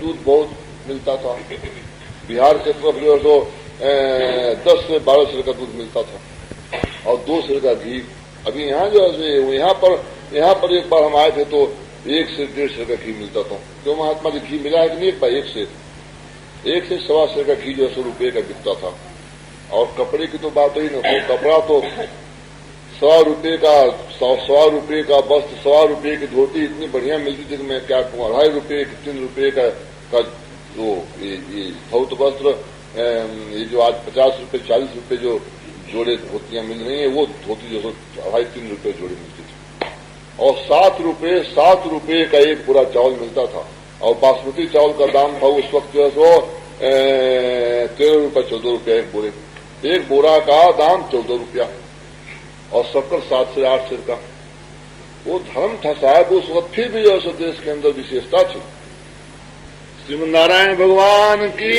दूध बहुत मिलता था। बिहार के तरफ जो है तो 10 से 12 सेर का दूध मिलता था और 2 सेर का घी। अभी यहाँ जो है यहाँ पर एक बार हम आए थे तो 1 से 1.5 सेर का घी मिलता था। क्यों महात्मा जी, घी मिला है कि नहीं? एक बार 1 से 1.25 सेर का घी जो है 100 रुपये का बिकता था। और कपड़े की तो बात ही न हो, कपड़ा तो 100 रुपये का 100 रुपये का वस्त्र, 100 रुपये की धोती इतनी बढ़िया मिलती थी कि मैं क्या कहूँ। 2.5 रुपये 3 रुपये का जो ये धौत वस्त्र, ये जो आज 50 रुपये 40 रुपये जो जोड़े धोतियां मिल रही है, वो धोती जो 2.5-3 रुपये जोड़े मिलती थी। और 7 रुपये का एक पूरा चावल मिलता था। और बासमती चावल का दाम था उस वक्त जो है सो 13 रुपये 14 रुपया एक बोरे। एक बोरा का दाम 14 रुपया। और शक्कर 7 से 8 सेर का। वो धर्म था साहब उस वक्त। फिर भी जो है देश के अंदर विशेषता थी। श्रीमन नारायण भगवान की।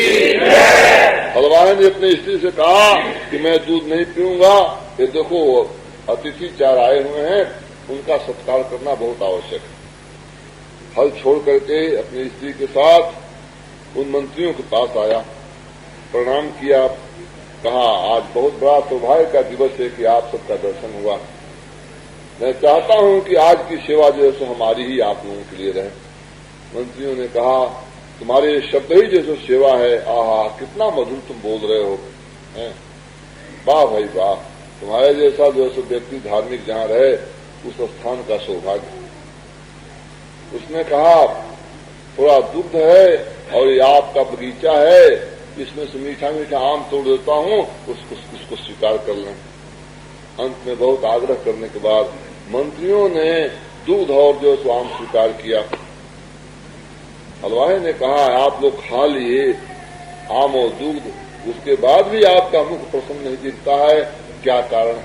हलवाई ने अपनी स्त्री से कहा कि मैं दूध नहीं पीऊंगा। ये देखो अतिथि 4 आए हुए हैं, उनका सत्कार करना बहुत आवश्यक है। हल छोड़ करके अपनी स्त्री के साथ उन मंत्रियों के पास आया, प्रणाम किया, कहा आज बहुत बड़ा सौभाग्य का दिवस है कि आप सबका दर्शन हुआ। मैं चाहता हूं कि आज की सेवा जो है सो हमारी ही आप लोगों के लिए रहे। मंत्रियों ने कहा तुम्हारे शब्द ही जैसे सेवा है, आहा कितना मधुर तुम बोल रहे हो। वाह भाई वाह, तुम्हारे जैसा जो है व्यक्ति धार्मिक जहां रहे उस स्थान का सौभाग्य। उसने कहा थोड़ा दुग्ध है और ये आपका बगीचा है, इसमें से मीठा मीठा आम तोड़ देता हूं, उसको स्वीकार कर लें। अंत में बहुत आग्रह करने के बाद मंत्रियों ने दूध और जो सो आम स्वीकार किया। हलवाई ने कहा आप लोग खा लिए आम और दूध, उसके बाद भी आपका मुख प्रसन्न नहीं दिखता है, क्या कारण?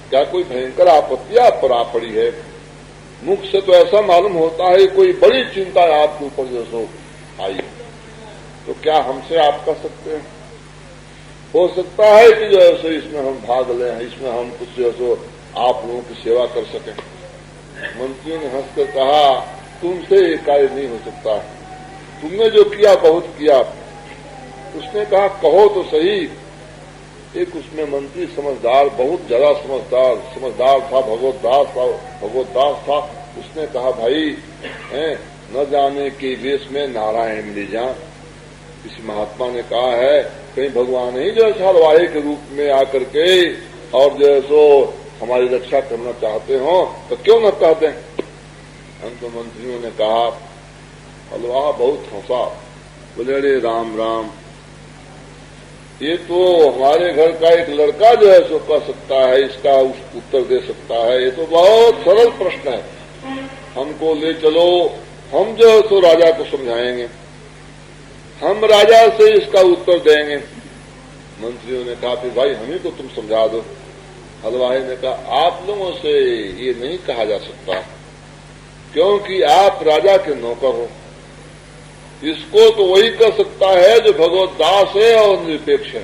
क्या कोई भयंकर आपत्ति आप पर आ पड़ी है? मुख से तो ऐसा मालूम होता है कोई बड़ी चिंता आपके ऊपर जो सो आई। तो क्या हमसे आप कर सकते हैं? हो सकता है कि जो है सो इसमें हम भाग लें, इसमें हम कुछ जो है सो आप लोगों की सेवा कर सकें। मंत्रियों ने हंसकर कहा तुमसे ये कार्य नहीं हो सकता, तुमने जो किया बहुत किया। उसने कहा कहो तो सही। एक उसमें मंत्री समझदार, बहुत ज्यादा समझदार था, भगवतदास था। उसने कहा भाई न जाने के वेश में नारायण मिले जा। किसी महात्मा ने कहा है कहीं भगवान ही जो है हलवाई के रूप में आकर के और जो है सो हमारी रक्षा करना चाहते हो तो क्यों न कह दें। अंत मंत्रियों ने कहा, हलवा बहुत हंसा, बोले अरे राम राम, ये तो हमारे घर का एक लड़का जो है सो कह सकता है, इसका उत्तर दे सकता है। ये तो बहुत सरल प्रश्न है, हमको ले चलो, हम जो है सो राजा को समझाएंगे, हम राजा से इसका उत्तर देंगे। मंत्रियों ने कहा कि भाई हमें तो तुम समझा दो। हलवाई ने कहा आप लोगों से ये नहीं कहा जा सकता, क्योंकि आप राजा के नौकर हो। इसको तो वही कर सकता है जो भगवत दास है और निरपेक्ष है।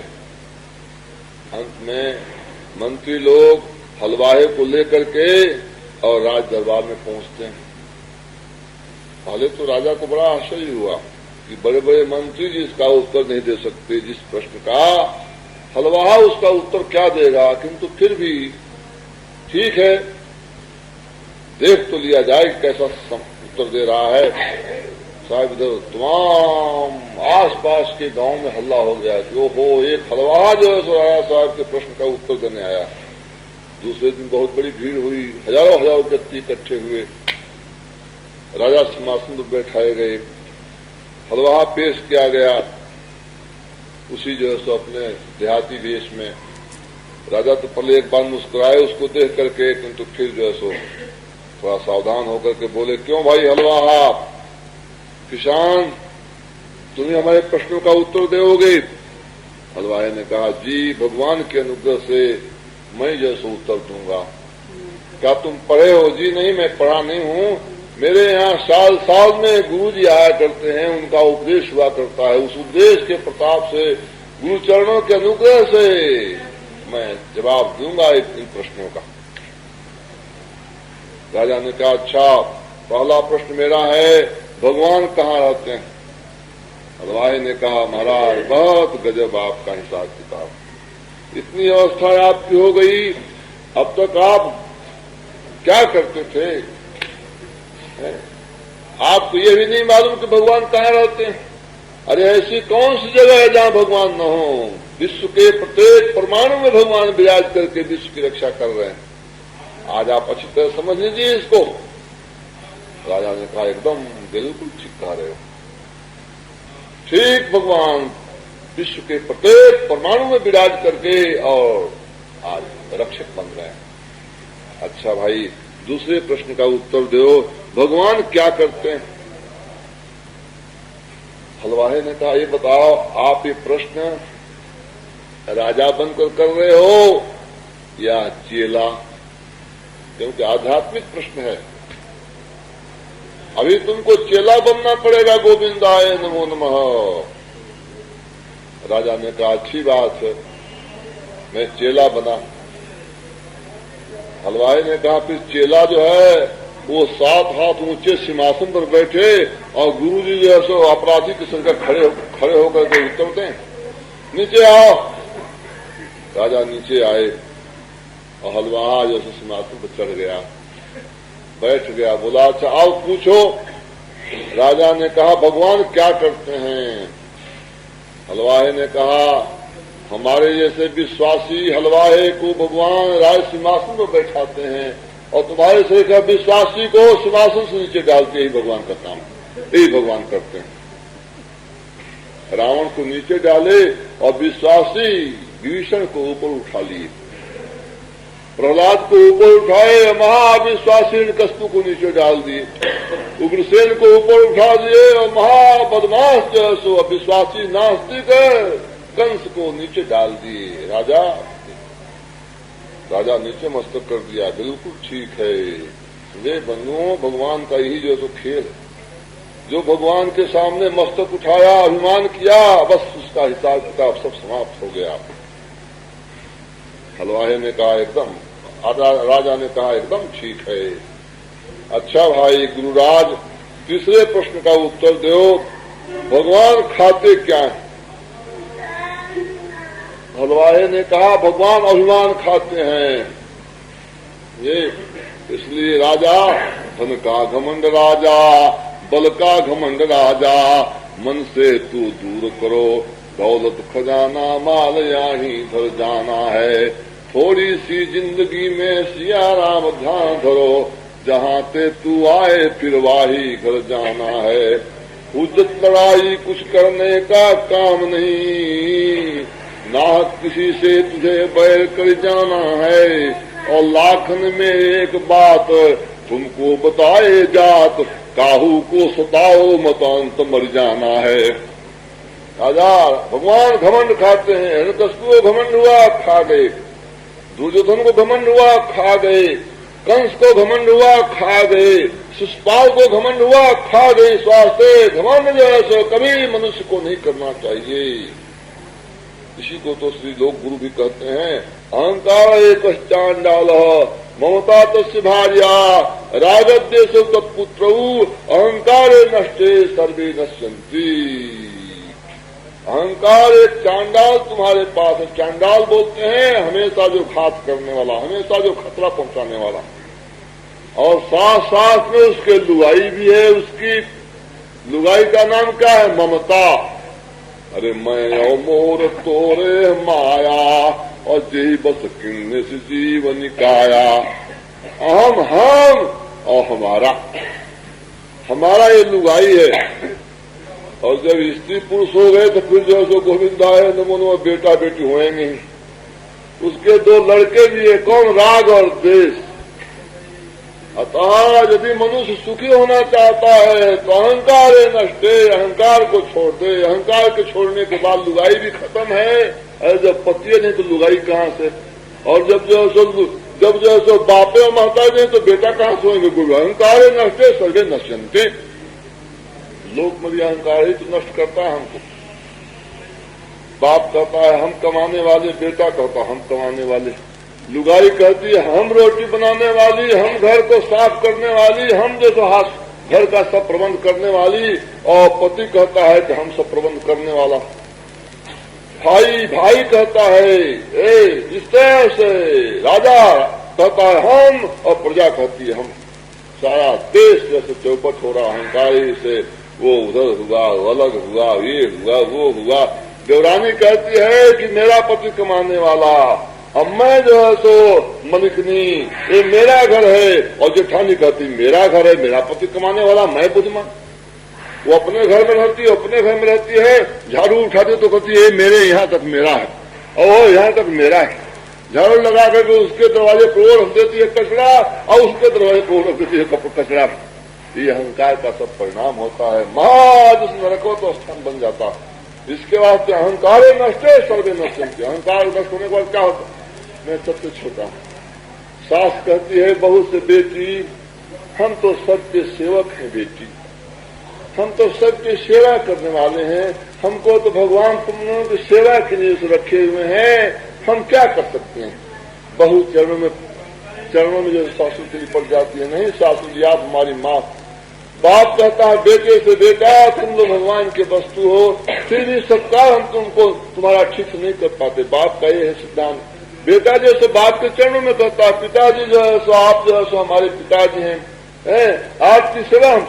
अंत में मंत्री लोग हलवाई को लेकर के और राज दरबार में पहुंचते हैं। पहले तो राजा को बड़ा आश्चर्य हुआ कि बड़े बड़े मंत्री जिसका उत्तर नहीं दे सकते, जिस प्रश्न का हलवा उसका उत्तर क्या देगा। किंतु फिर भी ठीक है, देख तो लिया जाए कैसा उत्तर दे रहा है। साहब इधर तमाम आसपास के गांव में हल्ला हो गया कि ओहो एक हलवा जो है सो राजा साहब के प्रश्न का उत्तर देने आया। दूसरे दिन बहुत बड़ी भीड़ हुई, हजारों व्यक्ति इकट्ठे हुए, राजा सिंहासन पर बैठाए गए, हलवा पेश किया गया। उसी जो है सो अपने देहाती वेश में राजा तो पहले एक बार मुस्कुराए उसको देख करके, किंतु फिर जो है सो थोड़ा सावधान होकर के बोले, क्यों भाई हलवा किसान, तुम्हें हमारे प्रश्नों का उत्तर दोगे? हलवाई ने कहा जी भगवान के अनुग्रह से मैं जैसे उत्तर दूंगा। क्या तुम पढ़े हो? जी नहीं, मैं पढ़ा नहीं हूं, मेरे यहाँ साल साल में गुरु जी आया करते हैं, उनका उपदेश हुआ करता है, उस उपदेश के प्रताप से, गुरु चरणों के अनुग्रह से मैं जवाब दूंगा इन प्रश्नों का। राजा ने कहा अच्छा, पहला प्रश्न मेरा है, भगवान कहाँ रहते हैं? हलवाई ने कहा, महाराज बहुत गजब आपका हिसाब किताब, इतनी अवस्था आपकी हो गई, अब तक आप क्या करते थे? आपको ये भी नहीं मालूम कि भगवान कहाँ रहते हैं? अरे ऐसी कौन सी जगह है जहाँ भगवान न हो? विश्व के प्रत्येक परमाणु में भगवान विराज करके विश्व की रक्षा कर रहे हैं। आज आप अच्छी तरह समझ लीजिए इसको। राजा ने कहा, एकदम बिल्कुल ठीक कह रहे हो, ठीक भगवान विश्व के प्रत्येक परमाणु में विराज करके और आज रक्षक बन रहे हैं। अच्छा भाई, दूसरे प्रश्न का उत्तर दो, भगवान क्या करते हैं? हलवाई ने कहा, ये बताओ, आप ये प्रश्न राजा बनकर कर रहे हो या चेला? क्योंकि आध्यात्मिक प्रश्न है। अभी तुमको चेला बनना पड़ेगा। गोविंदाय नमो नमः। राजा ने कहा, अच्छी बात है, मैं चेला बना। हलवाई ने कहा, फिर चेला जो है वो 7 हाथ ऊंचे सिंहासन पर बैठे और गुरुजी जो है सो अपराधी के संग खड़े होकर के उत्तर दें, नीचे आओ। राजा नीचे आए और हलवा जो है सिंहासन पर चढ़ गया, बैठ गया। बोला, अच्छा आओ पूछो। राजा ने कहा, भगवान क्या करते हैं? हलवाई ने कहा, हमारे जैसे विश्वासी हलवाई को भगवान राज सिंहासन पर बैठाते हैं और तुम्हारे से क्या विश्वासी को सिंहासन से नीचे डालते ही भगवान का काम, यही भगवान करते हैं। रावण को नीचे डाले और विश्वासी विभीषण को ऊपर उठा लिए, प्रहलाद को ऊपर उठाए, महाविश्वासी हिरण्यकश्यप को नीचे डाल दिए, उग्रसेन को ऊपर उठा दिए और महाबदमाश जो है सो अविश्वासी नास्तिक कंस को नीचे डाल दिए। राजा नीचे मस्तक कर दिया। बिल्कुल ठीक है, वे बंधुओं, भगवान का यही जो खेल, जो भगवान के सामने मस्तक उठाया, अभिमान किया, बस उसका हिसाब किताब सब समाप्त हो गया। हलवाई ने कहा, एकदम, राजा ने कहा, एकदम ठीक है। अच्छा भाई गुरुराज, तीसरे प्रश्न का उत्तर दो, भगवान खाते क्या है? हलवाई ने कहा, भगवान अभिमान खाते हैं। ये इसलिए राजा, धन का घमंड राजा, बल का घमंड राजा, मन से तू दूर करो, दौलत खजाना माल यहीं धर जाना है। थोड़ी सी जिंदगी में सिया राम ध्यान धरो, जहाँ ते तू आए फिर वाही घर जाना है। हुज्जत लड़ाई कुछ करने का काम नहीं, ना किसी से तुझे बैर कर जाना है। और लाखन में एक बात तुमको बताए जात, काहू को सताओ मत अंत मर जाना है। राजा, भगवान घमंड खाते हैं। हिरण्यकश्यप को घमंड हुआ, खा गए। दुर्योधन को घमंड हुआ, खा गए। कंस को घमंड हुआ, खा गए। शिशुपाल को घमंड हुआ, खा गए। स्वास्थ्य घमंड जो है सो कभी मनुष्य को नहीं करना चाहिए। इसी को तो श्री लोक गुरु भी कहते हैं, अहंकार एक चांडाल ममता तस्य भार्या रागद्वेष तत्पुत्र अहंकार नष्टे सर्वे नश्यन्ति। अहंकार एक चांडाल तुम्हारे पास है। चांडाल बोलते हैं हमेशा जो घात करने वाला, हमेशा जो खतरा पहुंचाने वाला, और साथ साथ में उसके लुगाई भी है। उसकी लुगाई का नाम क्या है? ममता। अरे मैं और मोर तोरे माया और जी बस किन्ने से जीवन काया। अहम हम और हमारा ये लुगाई है। और जब स्त्री पुरुष हो गए तो फिर जो है सो गोविंदाय नमो नमः बेटा बेटी होएंगे। उसके 2 लड़के भी है, कौन? राग और द्वेष। अतः यदि मनुष्य सुखी होना चाहता है तो अहंकार नष्टे, अहंकार को छोड़ दे। अहंकार के छोड़ने के बाद लुगाई भी खत्म है। अरे जब पति नहीं तो लुगाई कहाँ से? और जब जो है सो बापे और महताज नहीं तो बेटा कहाँ से होंगे? अहंकार नष्टे सर्वे नश्यन्ति। लोक में भी अहंकार ही तो नष्ट करता है हमको। बाप कहता है हम कमाने वाले, बेटा कहता हम कमाने वाले, लुगाई कहती है हम रोटी बनाने वाली, हम घर को साफ करने वाली, हम जैसे हाथ घर का सब प्रबंध करने वाली, और पति कहता है कि हम सब प्रबंध करने वाला। भाई भाई कहता है इस तरह से, राजा कहता है हम, और प्रजा कहती है हम। सारा देश जैसे चौपट हो रहा अहंकारी से, वो उधर हुआ, अलग हुआ, ये हुआ, वो हुआ। देवरानी कहती है कि मेरा पति कमाने वाला, अब मैं जो है सो मलिकनी, ये मेरा घर है। और जेठानी कहती मेरा घर है, मेरा पति कमाने वाला, मैं बुद्धमान। वो अपने घर में रहती है, अपने घर में रहती है, झाड़ू उठाती तो कहती है मेरे यहाँ तक मेरा है, और वो यहाँ तक मेरा है। झाड़ू लगा करके उसके दरवाजे को रख देती है कचरा, और उसके दरवाजे को रख देती है कचरा। ये अहंकार का सब परिणाम होता है। महाज उस नरकों तो स्थान बन जाता है। इसके वास्ते अहंकार नष्टे सर्वे नष्ट। अहंकार नष्ट होने के बाद क्या होता? मैं सबसे छोटा हूँ। सास कहती है बहू से, बेटी हम तो सबके सेवक हैं, बेटी हम तो सबकी सेवा करने वाले हैं, हमको तो भगवान तुम लोगों की सेवा के लिए रखे हुए हैं, हम क्या कर सकते हैं? बहू चरणों में जो सासू के लिए पड़ जाती है, नहीं सासू जी आप हमारी माँ। बाप कहता है बेटे से, बेटा तुम लोग भगवान के वस्तु हो, फिर भी सत्कार हम तुमको तुम्हारा ठीक से नहीं कर पाते। बाप का ये है सिद्धांत। बेटा जैसे बाप के चरणों में कहता है, पिताजी जो है सो आप जो है सो हमारे पिताजी हैं, आपकी सेवा हम।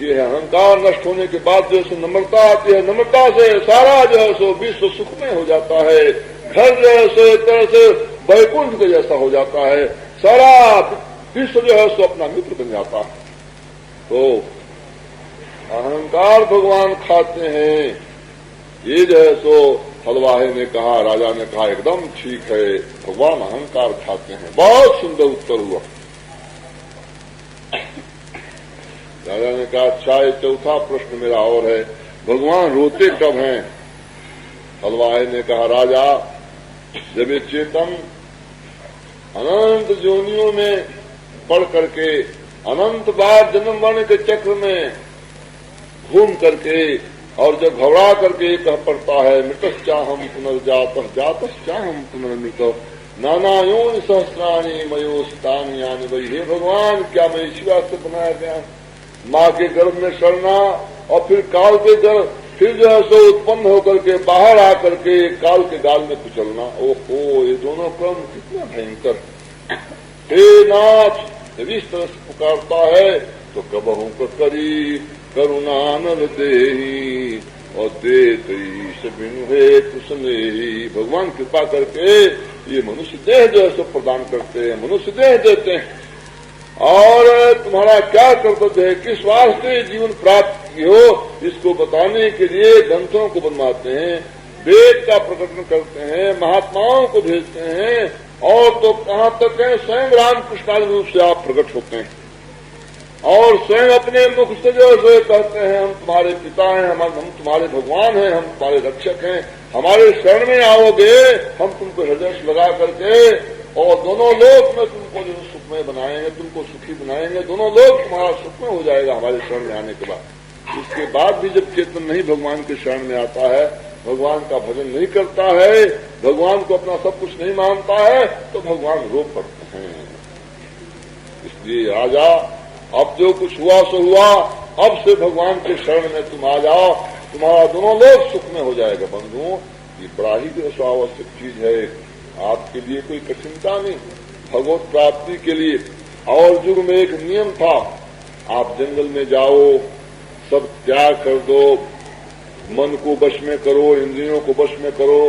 ये है अहंकार नष्ट होने के बाद जो है नम्रता आती है। नम्रता से सारा जो है सो विश्व सुखमय हो जाता है। घर जो है सो एक तरह से वैकुंठ के जैसा हो जाता है। सारा विश्व जो है सो अपना मित्र बन जाता है। तो अहंकार भगवान खाते हैं। ये जो है सो हलवाहे ने कहा, राजा ने कहा एकदम ठीक है, भगवान अहंकार खाते हैं। बहुत सुंदर उत्तर हुआ। राजा ने कहा अच्छा, ये चौथा प्रश्न मेरा और है, भगवान रोते कब हैं? हलवाहे ने कहा राजा जब ये चेतन अनंत जोनियों में पढ़ करके, अनंत बार जन्म मरण के चक्र में घूम करके, और जब घबरा करके कह पड़ता है मृतश्चाहम पुनर्जातः जातश्चाहम पुनर्मृत नाना योनि सहस्राणि मयोस्तानि यानि वही। हे भगवान क्या मैं इसी वास्ते बनाया गया? माँ के गर्भ में सड़ना, और फिर काल के गर्भ, फिर जो है सो उत्पन्न होकर के बाहर आकर के काल के गाल में कुचलना। ओहो, ये दोनों क्रम कितना भयंकर। हे नाथ, जब इस तरह से पुकारता है तो कबहू को करी करुणा नर देही, और देत बिनु हे कुसने ही। भगवान कृपा करके ये मनुष्य देह जो है सो प्रदान करते हैं, मनुष्य देह देते हैं। और तुम्हारा क्या कर्तव्य है, किस वास्ते जीवन प्राप्त की हो, इसको बताने के लिए ग्रंथों को बनवाते हैं, वेद का प्रकटन करते हैं, महात्माओं को भेजते हैं, और तो कहाँ तक है स्वयं रामकृष्णादि रूप से आप प्रकट होते हैं, और स्वयं अपने मुख से जो है कहते हैं हम तुम्हारे पिता हैं, हम तुम्हारे भगवान हैं, हम तुम्हारे रक्षक हैं, हमारे शरण में आओगे, हम तुमको हृदय से लगा करके और दोनों लोग में तुमको जो सुखमय बनाएंगे, तुमको सुखी बनाएंगे, दोनों लोग तुम्हारा सुखमय हो जाएगा हमारे शरण में आने के बाद। इसके बाद भी जब चेतन नहीं भगवान के शरण में आता है, भगवान का भजन नहीं करता है, भगवान को अपना सब कुछ नहीं मानता है, तो भगवान रो पड़ते हैं। इसलिए राजा अब जो कुछ हुआ सो हुआ, अब से भगवान के शरण में तुम आ जाओ, तुम्हारा दोनों लोग सुख में हो जाएगा। बंधुओं, ये बड़ा ही जो आवश्यक चीज है, आपके लिए कोई कठिनता नहीं, भगवत प्राप्ति के लिए। और युग में एक नियम था, आप जंगल में जाओ, सब त्याग कर दो, मन को वश में करो, इंद्रियों को वश में करो,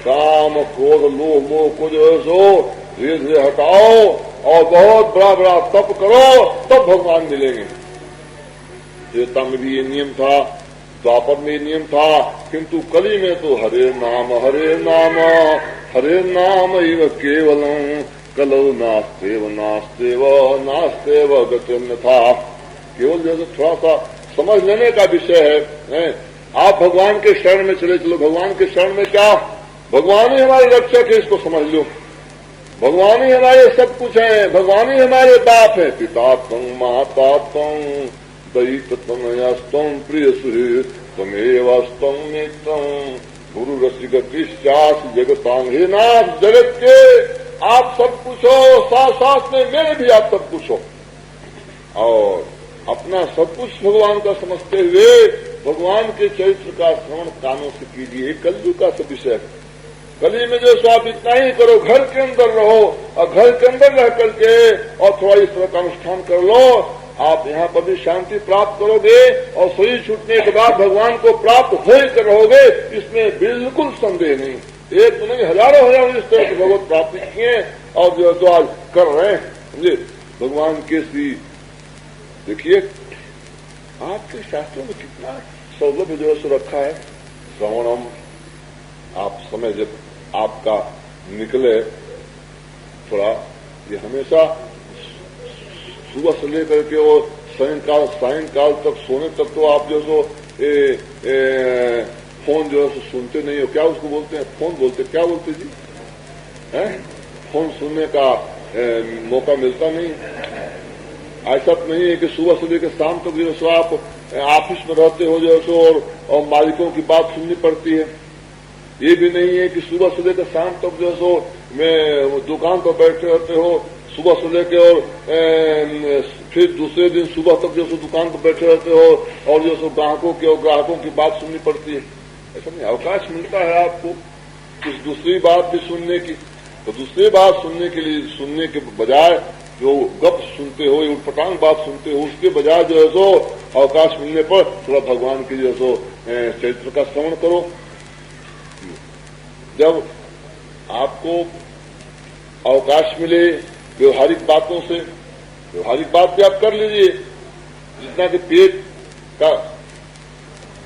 काम क्रोध लोभ मोह को जो है सो धीरे धीरे हटाओ, और बहुत बड़ा बड़ा तप करो, तब भगवान मिलेंगे। त्रेता में भी ये नियम था, द्वापर में ये नियम था, किंतु कली में तो हरे नाम हरे नाम हरे नाम इव केवलम कलौ नास्तेव नास्तेव नास्तेव गतिर्न था। केवल जैसे थोड़ा सा समझ लेने का विषय है। आप भगवान के शरण में चले चलो, भगवान के शरण में क्या, भगवान ही हमारे रक्षक है, इसको समझ लो। भगवान ही हमारे सब कुछ है, भगवान ही हमारे बाप है। पिता तम माता तम दयित तमयस्तम प्रिय सुहृद तमेवस्तम मित्रम गुरु रसिगतिश्चास जगतांग। हे नाथ, जगत के आप सब कुछ हो, साथ साथ में मेरे भी आप सब कुछ हो। और अपना सब कुछ भगवान का समझते हुए भगवान के चरित्र का श्रवण कानों से कीजिए। कलयुग का सब विषय, कली में जो आप इतना ही करो, घर के अंदर रहो और घर के अंदर रह करके और थोड़ा इस तरह का अनुष्ठान कर लो, आप यहाँ पर भी शांति प्राप्त करोगे और शरीर छूटने के बाद भगवान को प्राप्त हो कर रहोगे, इसमें बिल्कुल संदेह नहीं। एक तो नहीं, हजारों इस तरह की भगवत प्राप्ति किए और जो आज कर रहे हैं, समझे, भगवान के श्री। देखिए आपके शास्त्रों में कितना सौलभ्य जो है रखा है। श्रवणम, आप समय जब आपका निकले थोड़ा, ये हमेशा सुबह से लेकर के और सायंकाल तक सोने तक तो आप जो सो फोन जो है सुनते नहीं हो। क्या उसको बोलते हैं? फोन बोलते, क्या बोलते जी? हैं? फोन सुनने का मौका मिलता नहीं। ऐसा तो नहीं है कि सुबह से लेकर शाम तक जो सो आप ऑफिस में रहते हो जो सो और मालिकों की बात सुननी पड़ती है। ये भी नहीं है कि सुबह से लेकर शाम तक जो सो में दुकान पर बैठे रहते हो, सुबह से लेकर और फिर दूसरे दिन सुबह तक जो सो दुकान पर बैठे रहते हो और जो सो ग्राहकों की बात सुननी पड़ती है। ऐसा नहीं, अवकाश मिलता है आपको कुछ दूसरी बात भी सुनने की। तो दूसरी बात सुनने के लिए, सुनने के बजाय जो गप सुनते हो, उठपटांग बात सुनते हो, उसके बजाय जो है सो अवकाश मिलने पर थोड़ा भगवान की जो है सो चरित्र का श्रवण करो। जब आपको अवकाश मिले व्यवहारिक बातों से, व्यवहारिक बात भी आप कर लीजिए जितना कि पेट का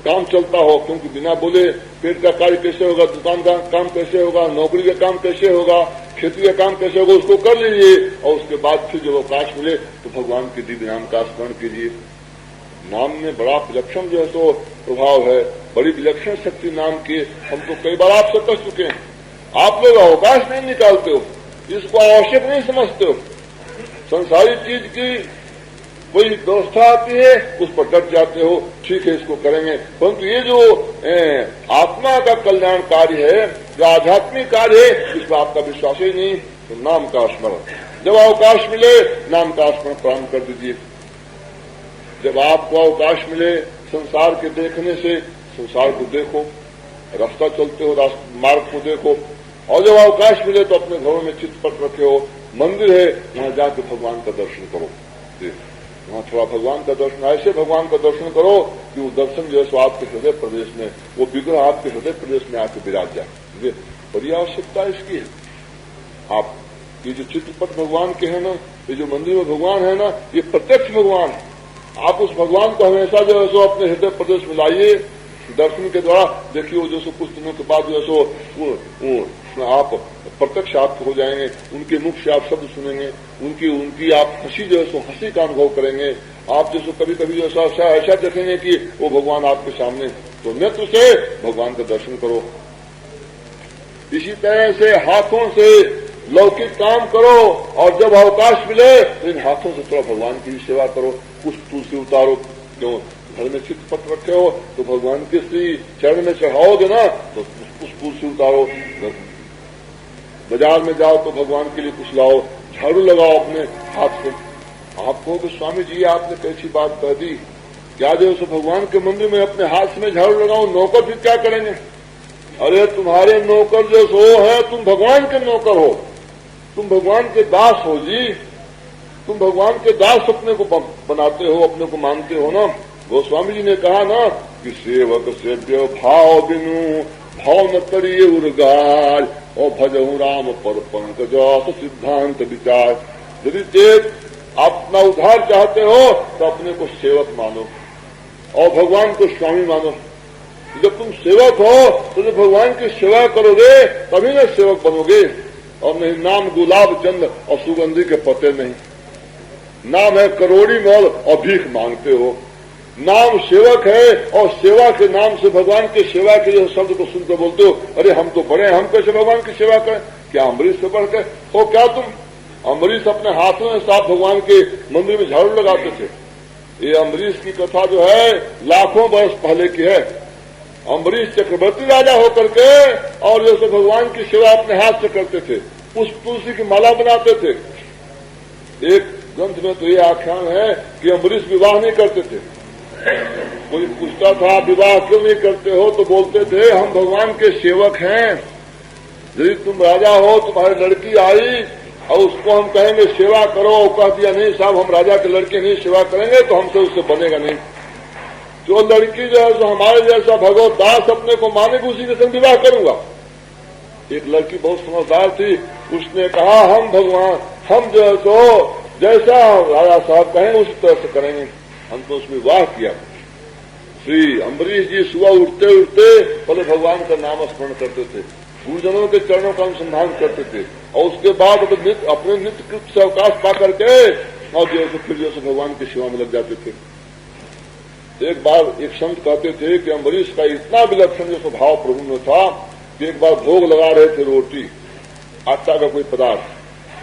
काम चलता हो, क्योंकि बिना बोले पेट का कार्य कैसे होगा, दुकान का काम कैसे होगा, नौकरी का काम कैसे होगा, खेती का काम कैसे होगा, उसको कर लीजिए और उसके बाद फिर जब अवकाश मिले तो भगवान के दिव्य नाम का स्मरण कीजिए। नाम में बड़ा विलक्षण जो है सो प्रभाव है, बड़ी विलक्षण शक्ति नाम की। हम तो कई बार आपसे कह चुके हैं, आप लोग अवकाश नहीं निकालते हो, इसको आवश्यक नहीं समझते हो। संसारी चीज की कोई व्यवस्था आती है उस पर डट जाते हो, ठीक है इसको करेंगे, परंतु ये जो आत्मा का कल्याण कार्य है, जो आध्यात्मिक कार्य है, इसमें आपका विश्वास ही नहीं। तो नाम का स्मरण, जब अवकाश मिले नाम का स्मरण प्रारंभ कर दीजिए। जब आपको अवकाश मिले संसार के देखने से, संसार को देखो, रास्ता चलते हो मार्ग को देखो, और जब अवकाश मिले तो अपने घरों में चित्त पट रखे हो, मंदिर है वहां जाकर भगवान का दर्शन करो। वहां थोड़ा भगवान का दर्शन, ऐसे भगवान का दर्शन करो कि वो दर्शन जो है आपके हृदय प्रदेश में, वो विग्रह आपके हृदय प्रदेश में आके विराज जाए। बड़ी आवश्यकता इसकी है। आप ये जो चित्रपट भगवान के हैं ना, ये जो मंदिर में भगवान है ना, ये प्रत्यक्ष भगवान है। आप उस भगवान को हमेशा जो है सो अपने हृदय प्रदेश में लाइए दर्शन के द्वारा। देखिए वो जो सो कुछ दिनों के बाद जो है सो आप प्रत्यक्ष आप हो जाएंगे, उनके मुख से आप शब्द सुनेंगे, उनकी आप हंसी जो है सो हंसी का अनुभव करेंगे। आप जो सो कभी कभी जो ऐसा देखेंगे कि वो भगवान आपके सामने, तो नेत्र से भगवान का दर्शन करो। इसी तरह से हाथों से लौकिक काम करो और जब अवकाश मिले तो इन हाथों से थोड़ा भगवान की सेवा करो। कुछ तुलसी उतारो, क्यों घर में चित्त पट रखे हो तो भगवान के श्री चरण में चढ़ाओगे ना, तो कुछ तुलसी उतारो। बाजार में जाओ तो भगवान के लिए कुछ लाओ, झाड़ू लगाओ अपने हाथ से। आप कहोगे स्वामी जी आपने कैसी बात कह दी, क्या जो सो भगवान के मंदिर में अपने हाथ में झाड़ू लगाओ, नौकर फिर क्या करेंगे? अरे तुम्हारे नौकर जो सो है, तुम भगवान के नौकर हो, तुम भगवान के दास हो जी, तुम भगवान के दास अपने को बनाते हो, अपने को मानते हो ना। गोस्वामी जी ने कहा ना कि सेवक सेव्य भाव बिनु भाव न करिए उर्गार और भजहु राम पर पंकज सिद्धांत विचार। यदि देव अपना उद्धार चाहते हो तो अपने को सेवक मानो और भगवान को स्वामी मानो। जब तुम सेवक हो तो जब भगवान की सेवा करोगे तभी ना सेवक बनोगे, और नहीं नाम गुलाब चंद और सुगंधी के पत्ते नहीं। नाम है करोड़ी मल और भीख मांगते हो। नाम सेवक है और सेवा के नाम से भगवान की सेवा के जो शब्द को सुनकर बोलते हो, अरे हम तो बड़े, हम कैसे भगवान की सेवा करें? क्या अम्बरीश से बढ़कर हो क्या तुम? अम्बरीश अपने हाथों में साथ भगवान के मंदिर में झाड़ू लगाते थे। ये अम्बरीश की कथा जो है लाखों वर्ष पहले की है। अम्बरीश चक्रवर्ती राजा होकर के और जैसे भगवान की सेवा अपने हाथ से करते थे, उस तुलसी की माला बनाते थे। एक ग्रंथ में तो ये आख्यान है कि अम्बरीश विवाह नहीं करते थे। कोई पूछता था विवाह क्यों नहीं करते हो, तो बोलते थे हम भगवान के सेवक हैं। यदि तुम राजा हो, तुम्हारी लड़की आई और उसको हम कहेंगे सेवा करो, कह दिया नहीं साहब हम राजा के लड़के नहीं सेवा करेंगे, तो हमसे उससे बनेगा नहीं। जो लड़की जो है सो हमारे जैसा भगवत दास अपने को मानेगी उसी के संग विवाह करूंगा। एक लड़की बहुत समझदार थी, उसने कहा हम भगवान हम जो है सो जैसा राजा साहब कहेंगे उसी तरह से करेंगे। हम तो उसमें विवाह किया। श्री अम्बरीश जी सुबह उठते उठते पहले भगवान का नाम स्मरण करते थे, गुरुजनों के चरणों का अनुसंधान करते थे और उसके बाद अपने नित्य कृत से अवकाश पा करके और जैसे फिर जैसे भगवान की सेवा में लग जाते थे। एक बार एक संत कहते थे कि अम्बरीश का इतना विलक्षण जो स्वभाव प्रभु में था कि एक बार भोग लगा रहे थे रोटी आटा का कोई पदार्थ,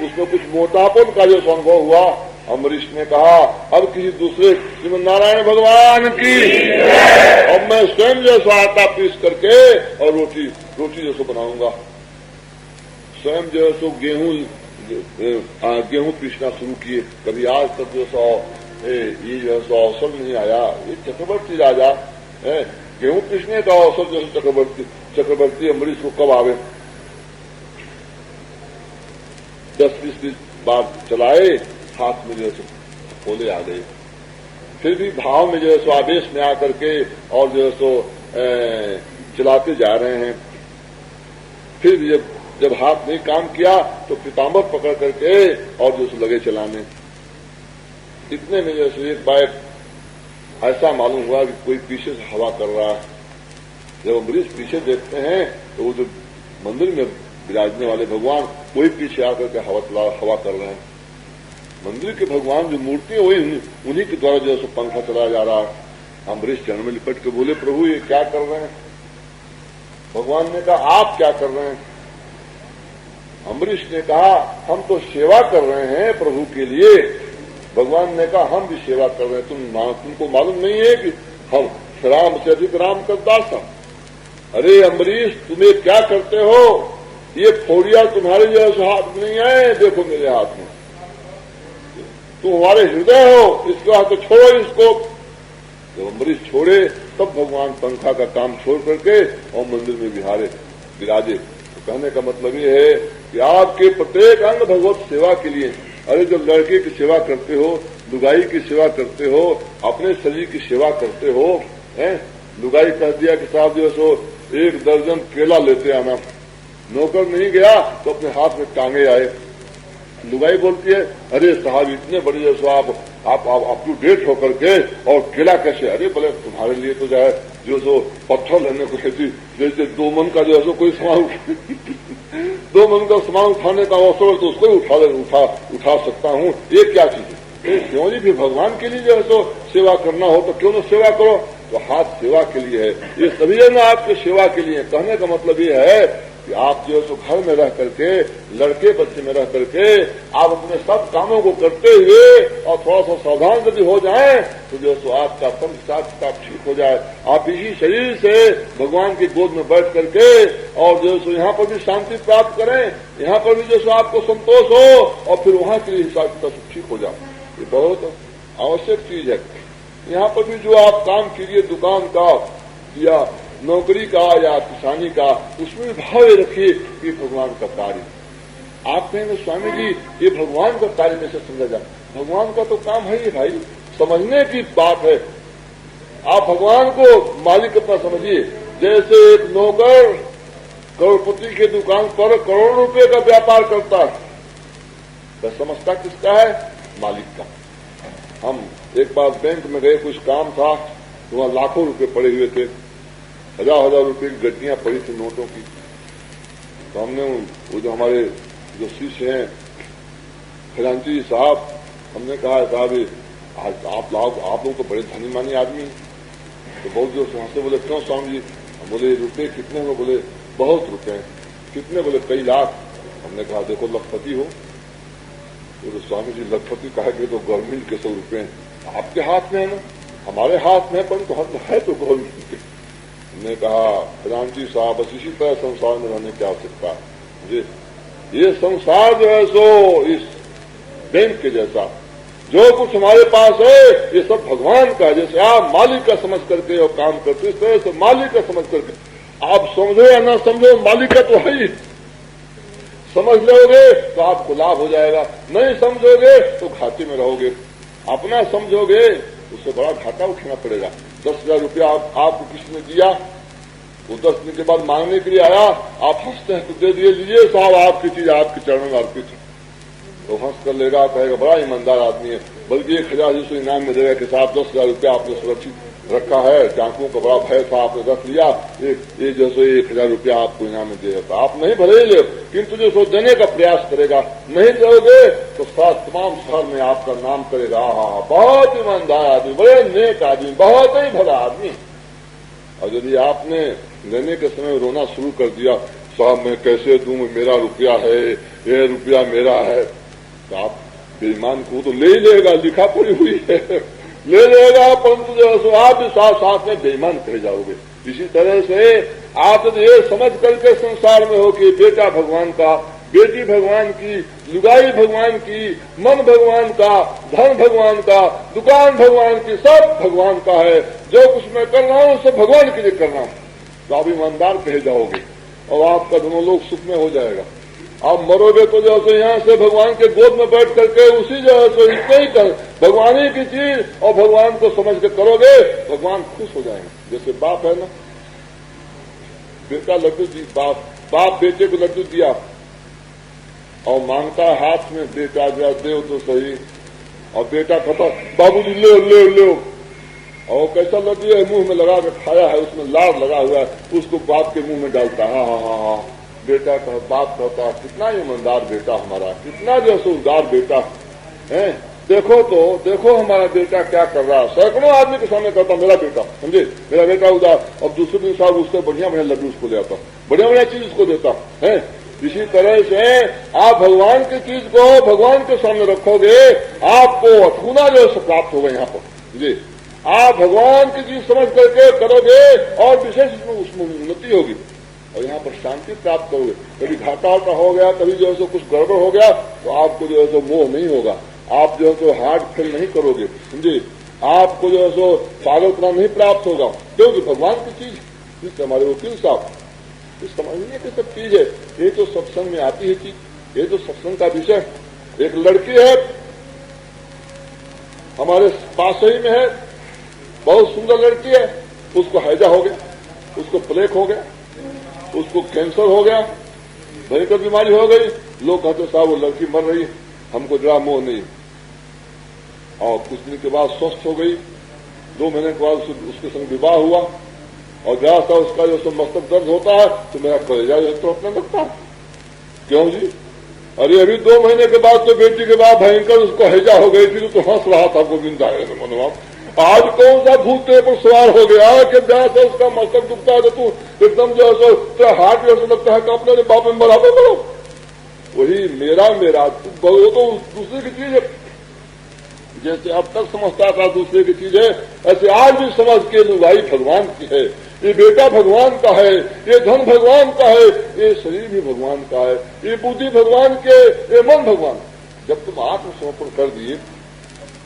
उसमें कुछ मोटापन का जो अनुभव हुआ। अम्बरीश ने कहा अब किसी दूसरे श्रीमन नारायण भगवान की अब मैं स्वयं जैसा आटा पीस करके और रोटी जैसा बनाऊंगा। स्वयं जो है सो गेहूं पीसना शुरू किए। कभी आज तक जो सो ये जो है सो अवसर नहीं आया। ये चक्रवर्ती राजा है, गेहूं पीसने का अवसर जो चक्रवर्ती अम्बरीश को कब आवे। 10-20 बार चलाए, हाथ में जो है खोले आ गए। फिर भी भाव में जो है सो आवेश में आकर के और जो है सो चलाते जा रहे हैं। फिर भी जब हाथ नहीं काम किया तो पीताम्बर पकड़ करके और जो लगे चलाने। इतने में जैसे एक बार ऐसा मालूम हुआ कि कोई पीछे से हवा कर रहा है। जब अम्बरीश पीछे देखते हैं तो वो जो मंदिर में विराजने वाले भगवान वही पीछे आकर के हवा कर रहे हैं। मंदिर के भगवान जो मूर्ति है वही उन्हीं के द्वारा जो है पंखा चलाया जा रहा है। अम्बरीश चरण में लिपट के बोले प्रभु ये क्या कर रहे हैं। भगवान ने कहा आप क्या कर रहे हैं। अम्बरीश ने कहा हम तो सेवा कर रहे हैं प्रभु के लिए। भगवान ने कहा हम भी सेवा कर रहे हैं, तुमको मालूम नहीं है कि हम राम से अधिक राम का दास हैं। अरे अम्बरीश तुम्हें क्या करते हो, ये फोड़िया तुम्हारे जैसे हाथ में नहीं आए, देखो मेरे हाथ में, तुम हमारे हृदय हो, इसके हाथ तो छोड़ो इसको। जब अम्बरीश छोड़े तब भगवान पंखा का काम छोड़ करके और मंदिर में विराजे। तो कहने का मतलब ये है कि आपके प्रत्येक अंग भगवत सेवा के लिए। अरे जब लड़के की सेवा करते हो, लुगाई की सेवा करते हो, अपने शरीर की सेवा करते हो, हैं? लुगाई कह दिया कि साहब जो सो 1 दर्जन केला लेते आना। नौकर नहीं गया तो अपने हाथ में टांगे आए। लुगाई बोलती है अरे साहब इतने बड़े जैसो आप अप टू डेट होकर के और केला कैसे। अरे बोले तुम्हारे लिए तो जाए जो सो पत्थर लेने को कहती, जैसे 2 मन का जो है सो कोई सामान 2 मन का सामान उठाने का अवसर तो उसको ही उठा सकता हूँ। ये क्या चीज है। क्यों जी फिर भगवान के लिए जो है सो सेवा करना हो तो क्यों न सेवा करो। तो हाथ सेवा के लिए है, ये सभी जन आपके सेवा के लिए। कहने का मतलब ये है कि आप जो है सो घर में रह करके, लड़के बच्चे में रह करके आप अपने सब कामों को करते हुए और थोड़ा सा सावधान यदि हो जाए तो जो है सो आपका सब हिसाब किताब ठीक हो जाए। आप इसी शरीर से भगवान की गोद में बैठ करके और जो है सो यहाँ पर भी शांति प्राप्त करें, यहाँ पर भी जो सो आपको संतोष हो और फिर वहां के लिए हिसाब किताब ठीक हो जाए। ये बहुत आवश्यक चीज है। यहाँ पर भी जो आप काम कीजिए दुकान का या नौकरी का या किसानी का, उसमें भी भाव रखिए कि भगवान का कार्य। आप कहेंगे स्वामी जी ये भगवान का कार्य कैसे समझा जाए। भगवान का तो काम है ही भाई, समझने की बात है। आप भगवान को मालिक अपना समझिए। जैसे एक नौकर करोड़पति की दुकान पर करोड़ रुपए का व्यापार करता है, तो समझता किसका है, मालिक का। हम एक बार बैंक में गए, कुछ काम था तो वहां लाखों रुपए पड़े हुए थे, 1000 रुपए की गड्डियां पड़ी थी नोटों की। तो हमने वो जो हमारे जो शिष्य हैं खजांची साहब, हमने कहा साहब आप लोग तो बड़े धनी मानी आदमी। तो बहुत जोर से हंसे, बोले क्यों स्वामी जी। बोले रुपए कितने हो। बोले बहुत रुपए। कितने। बोले कई लाख। हमने कहा देखो लखपति हो। तो स्वामी जी लखपति कहेंगे तो गवर्नमेंट के 100 रुपए आपके हाथ में है ना, हमारे हाथ में परंतु हाथ में है तो गवर्नमेंट के। हमने कहा खजांची साहब बस इसी तरह संसार में रहने की आवश्यकता है। ये संसार जो है सो इस बैंक के जैसा जो कुछ हमारे पास है ये सब भगवान का है। जैसे आप मालिक का समझ करके और काम करते, इस तरह से मालिक का समझ करके आप समझो या ना समझो, मालिक का तो है ही। समझ लोगे तो आपको लाभ हो जाएगा, नहीं समझोगे तो घाटे में रहोगे। अपना समझोगे उससे बड़ा घाटा उठाना पड़ेगा। 10,000 रुपया आपको किसी ने दिया, वो 10 दिन के बाद मांगने के लिए आया, आप हंसते हैं तो दे दिए, लीजिए साहब आपकी चीज आपके चरणों में अर्पित है। तो हंस कर लेगा, कहेगा बड़ा ईमानदार आदमी है, बल्कि 1,000 जिसको इनाम में देगा कि साहब 10,000 रुपया आपने सुरक्षित रखा है, चाकू का बड़ा भय था आपने रख लिया, ये जैसे 1,000 रुपया आपको इनाम में देगा। तो आप नहीं भले ही ले, किंतु जो सो देने का प्रयास करेगा, नहीं दोगे तो तमाम शहर में आपका नाम करेगा, हाँ बहुत ईमानदार आदमी, बड़े नेक आदमी, बहुत ही भला आदमी। और यदि आपने लेने के समय रोना शुरू कर दिया, साहब मैं कैसे दूं, मेरा रुपया है, ये रुपया मेरा है, तो आप बेईमान को तो ले ही लेगा, लिखा पड़ी हुई है, ले लेगा, परंतु जो आप भी साथ साथ में बेईमान कह जाओगे। इसी तरह से आप यदि ये समझ करके संसार में हो कि बेटा भगवान का, बेटी भगवान की, लुगाई भगवान की, मन भगवान का, धन भगवान का, दुकान भगवान की, सब भगवान का है, जो कुछ मैं कर रहा हूं सब भगवान के लिए कर रहा हूं, तो आप ईमानदार कहे जाओगे और आपका दोनों लोग सुख में हो जाएगा। आप मरोगे तो जो है यहां से भगवान के गोद में बैठ करके उसी जो है सो इतना ही कर, भगवान ही की चीज और भगवान को समझ के करोगे, भगवान खुश हो जाएंगे। जैसे बाप है ना, बेटा लड्डू दी, बाप बेटे को लड्डू दिया और मांगता हाथ में, बेटा जा दे तो सही, और बेटा कहता बाबूजी ले ले ले, और कैसा लड्डू है मुंह में लगा के खाया है, उसमें लार लगा हुआ है, उसको बाप के मुंह में डालता है, हाँ हाँ हाँ, बेटा का बाप कहता कितना ईमानदार बेटा हमारा, कितना जैसे उदार बेटा है, देखो तो देखो हमारा बेटा क्या कर रहा है। सैकड़ों आदमी के सामने कहता मेरा बेटा, समझे मेरा बेटा उदार, और दूसरे दिन साहब उससे बढ़िया बढ़िया लड्डू उसको ले आता, बढ़िया बढ़िया चीज उसको देता है। इसी तरह से आप भगवान की चीज को भगवान के सामने रखोगे, आपको अठूना जो है प्राप्त होगा। यहाँ पर जी आप भगवान की चीज समझ करके करोगे और विशेष उसमें उन्नति होगी और यहाँ पर शांति प्राप्त करोगे। कभी घाटा वाटा हो गया, कभी जो है सो कुछ गड़बड़ हो गया तो आपको जो है सो मोह नहीं होगा, आप जो है सो हार्ट फेल नहीं करोगे, समझे, आपको जो है सो पागलपना नहीं प्राप्त होगा, क्योंकि भगवान की चीज। हमारे वकील साहब इस समझने की सब चीज है, ये तो सत्संग में आती है चीज, ये तो सत्संग का विषय। एक लड़की है हमारे पास ही में है, बहुत सुंदर लड़की है, उसको हैजा हो गया, उसको प्लेग हो गया, उसको कैंसर हो गया, भयंकर बीमारी हो गई। लोग कहते साहब वो लड़की मर रही, हमको जरा मोह नहीं। और कुछ दिन के बाद स्वस्थ हो गई, 2 महीने के बाद उसके संग विवाह हुआ और जरा सा उसका जो मस्तक दर्द होता है तो मेरा कलेजा जो तड़पने लगता है। क्यों जी? अरे अभी 2 महीने के बाद तो बेटी के बाद भयंकर उसको हैजा हो गई थी, तो हंस रहा था गोविंदा मनवा। आज कौन सा भूत तेरे पर सवार हो गया कि जहां से उसका मस्तक दुखता है तो तू एकदम जो है तो हार्ट जैसे लगता है कि अपने बाप में बराबर करो। वही मेरा वो तो दूसरे की चीज है, जैसे अब तक समझता था दूसरे की चीज है, ऐसे आज भी समझ के लुगाई भगवान की है, ये बेटा भगवान का है, ये धन भगवान का है, ये शरीर भी भगवान का है, ये बुद्धि भगवान के, ये मन भगवान। जब तुम आत्मसमर्पण कर दिए,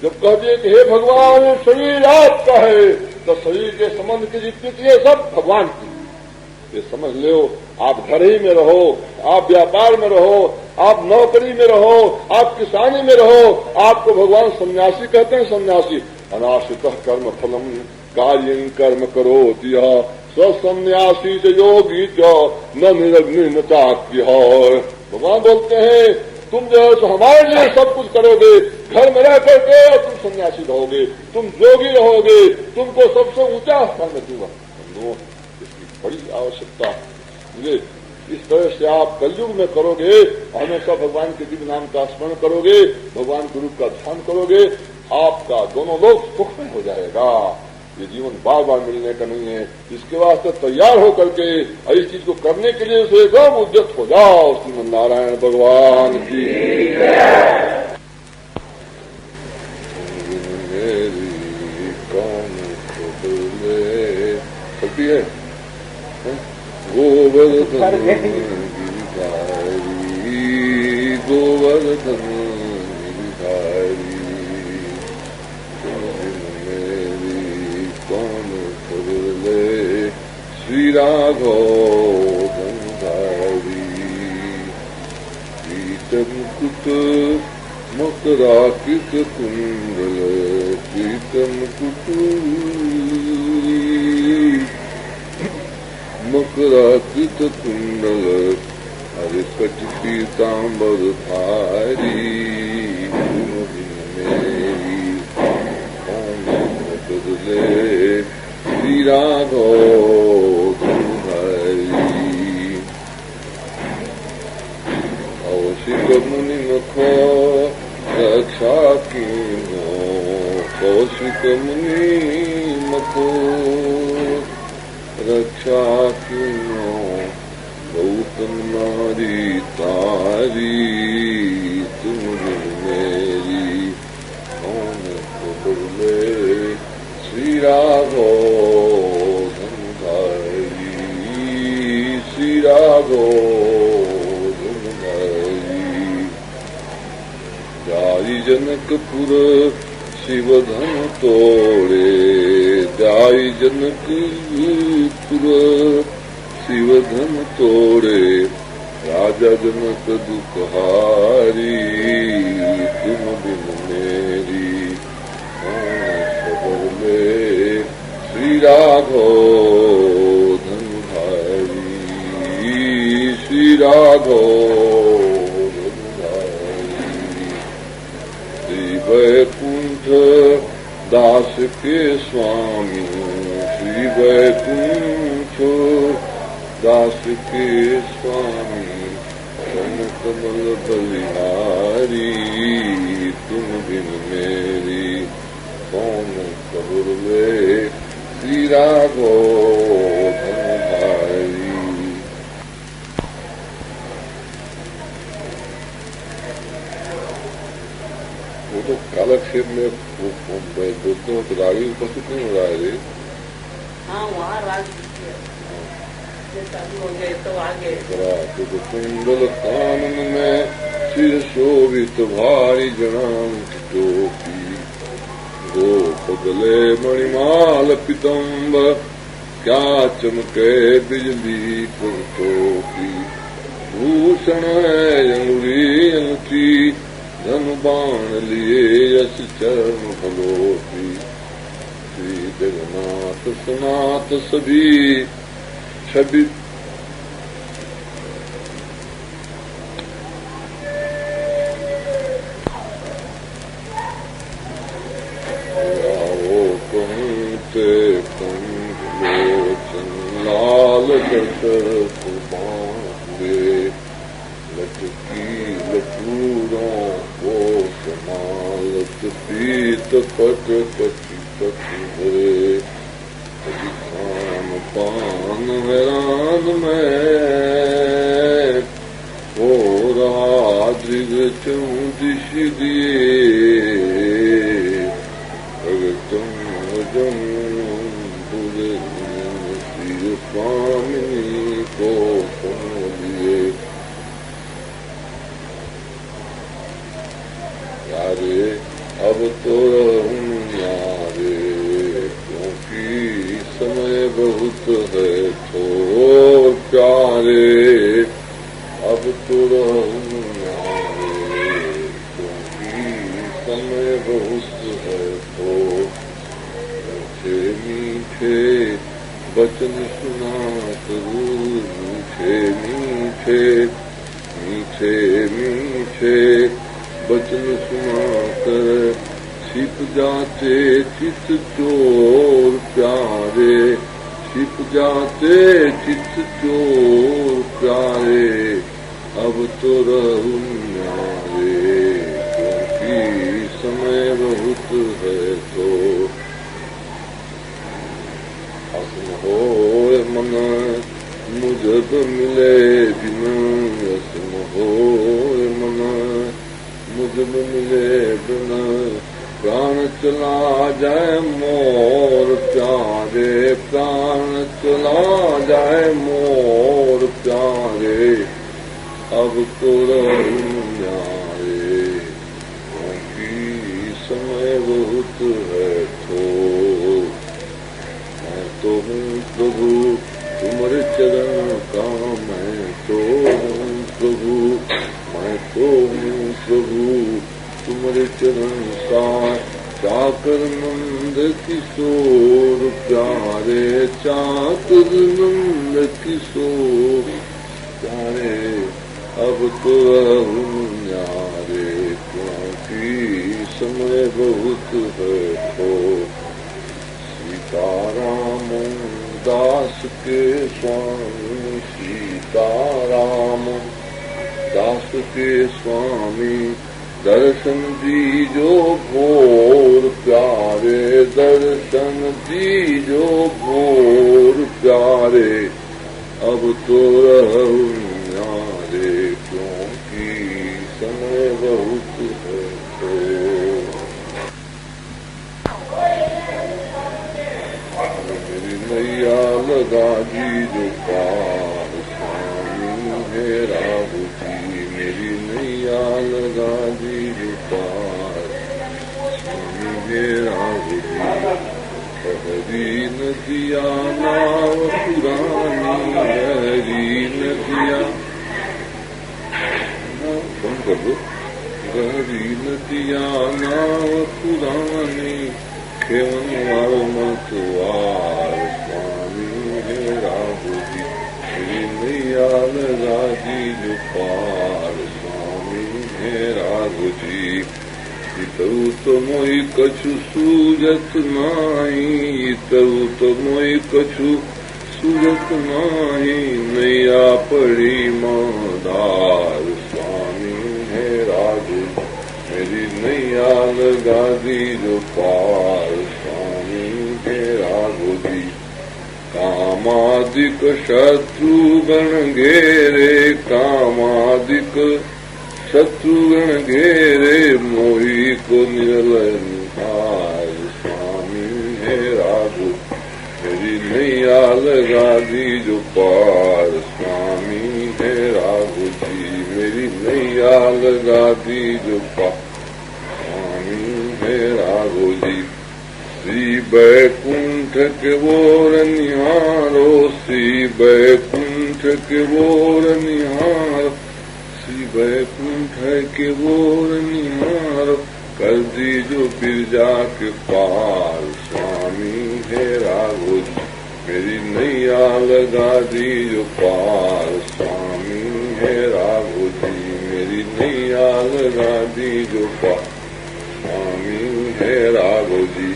जब कह दिए कि हे भगवान ये शरीर आपका है, तो शरीर के संबंध की जितनी चीजें सब भगवान की, ये समझ लो। आप घर ही में रहो, आप व्यापार में रहो, आप नौकरी में रहो, आप किसानी में रहो, आपको भगवान सन्यासी कहते हैं। सन्यासी अनाश्रितः कर्म फलम कार्य कर्म करोति स्वसन्यासी से योगी च न निरग्निता। भगवान बोलते हैं तुम जो है हमारे लिए सब कुछ करोगे, घर में रह करके और तुम सन्यासी रहोगे, तुम योगी रहोगे, तुमको सबसे ऊंचा स्थान में दूंगा। इसकी बड़ी आवश्यकता मुझे। इस तरह से आप कलयुग में करोगे, हमेशा भगवान के दिव्य नाम का स्मरण करोगे, भगवान के रूप का ध्यान करोगे, आपका दोनों लोग सुख में हो जाएगा। ये जीवन बार बार मिलने का नहीं है, इसके वास्ते तैयार होकर के इस चीज को करने के लिए से एकदम उद्यत हो जाओ। श्रीमन नारायण भगवान की मेरी कौन खोले चलती है गोवर्धन गिरिधारी, गोवर्धन गिरिधारी। राघव गंधारी पीत मुकुट मकराकृत कुंडल पीत मुकुट मकराकृत कुंडल हरे कट पीतांबर धारी मेरी बदले श्री राघव तुम्हारी कौशिक मुनि मुख रक्षा की कौशिक मुनि मुख रक्षा की बहुत नारी तारी तुम मेरी कौन बदले श्री राघव धनधारी श्री राघव धनधारी जाई जनकपुर शिव धन तोड़े जाई जनकपुर शिव धन तोड़े राजा जनक दुखहारी तुम बिन मेरी खबर ले श्री राघव धनधारी श्री राघव धनधारी श्री वैकुंठ दास के स्वामी श्री वैकुंठ दास के स्वामी कमल बलिहारी तुम बिन मेरी कौन खबर ले श्री राघव धनधारी वो तो कालक्षेप में दोस्तों तो रागी उपस्थित नहीं हो रहा है रे। हाँ वहाँ राग चालू हो गए तो आगे कुंडल कानन में सिर शोभित भारी जनान टोपी गोप गले मणिमाल पितम्बर क्या चमके बिजली पर टोपी भूषण है अंगुरी अंगूठी धन बाण लिए यश चरण फलोपी श्री जगन्नाथ सनाथ सभी छवि लोचन लाल दशरथ बांधे लटकी लटूरों को समालत पीत पट कटी कटरे खान पान हैरान में हो रहा दृग चौदिश दिए भगतम जम बुरे श्री स्वामी को सुन लिए यारे अब तो रहूं यारे क्योंकि समय बहुत है छोड़ प्यारे अब तो रहूं यारे क्योंकि समय बहुत है छोड़ मीठे मीठे बचन सुना करूं मीठे मीठे मीठे मीठे बचन सुना कर छिप जाते चित चोर प्यारे छिप जाते चित चोर प्यारे अब तो रहूं न्यारे क्योंकि समय बहुत है तो असम हो मन मुझब मिले बिन असम हो मन मुझब मिले बिना प्राण चला जाए मोर प्यारे प्राण चला जाए मोर प्यारे अब तो रहूं न्यारे क्योंकि समय बहुत है तो मैं तो हूँ प्रभु तुम्हारे चरण का मैं तो हूँ प्रभु, मैं तो हूँ प्रभु तुम्हारे चरण का चाकर नंद किशोर प्यारे, चाकर नंद किशोर प्यारे, अब तो रहूं न्यारे, क्योंकि समय बहुत है तो। सीताराम दास के स्वामी, सीताराम दास के स्वामी, दर्शन दीजो भोर प्यारे, दर्शन दीजो भोर प्यारे, अब तो रहूं न्यारे, क्योंकि समय बहुत है तो। मेरी नैया लगा दीजो पार स्वामी है राहु जी, मेरी नैया लगा दीजो पार स्वामी है राहु जी। लहरी नदिया नाव पुरानी, लहरी नदिया कौन कर दो, लहरी नदिया नाव पुरानी, खेवन वारो मतवार स्वामी है राहु जी, मेरी नैया लगा दीजो पार स्वामी है राहु जी। इतरु तो मोई कछु सूझत नाही, इतरु तो मोई कछु सूझत नाही, नैया पड़ी मदार स्वामी है राहु, मेरी नैया लगा दीजो पार स्वामी है राहु जी। कामादिक शत्रुगण घेरे, कामादिक शत्रुगण घेरे, मोही को निरलय निहार स्वामी है राहु, मेरी नैया लगा दीजो पार स्वामी है राहु जी, मेरी नैया लगा दीजो पार स्वामी है राघो जी। श्री बैकुंठ के बोर निहारो, श्री बैकुंठ के बोर निहारो, श्री बैकुंठ के बोर निहारो, कर दीजो बिरजा के पार स्वामी है राघो जी, मेरी नैया लगा दीजो पार स्वामी है राघो जी, मेरी नैया लगा दीजो पार स्वामी है राघो जी।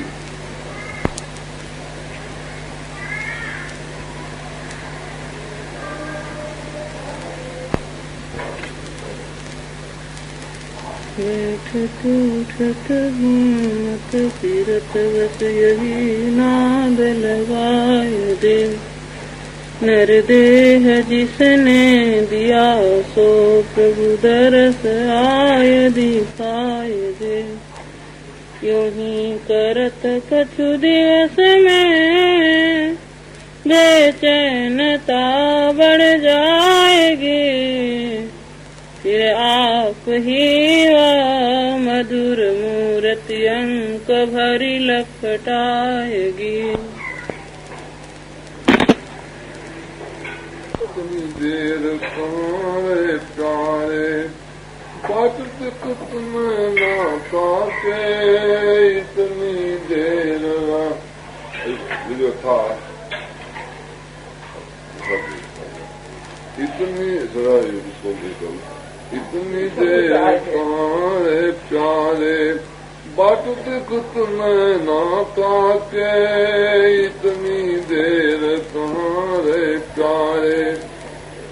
बैठत उठत घूमत फिरत बस यही नाद लगाए दे, नर देह जिसने दिया सो प्रभु दरस आय दिखाए दे। यूं ही करत कछु दिवस में बेचैनता बढ़ जाएगी, फिर आप ही वह मधुर मूर्ति अंक भरी लपटाएगी। इतनी देर कारे प्यारे बात कुछ में ना काके, इतनी देर जो था इतनी जरा इसको देखो, इतनी देर कारे प्यारे बात कुछ में ना काके, इतनी देर कारे प्यारे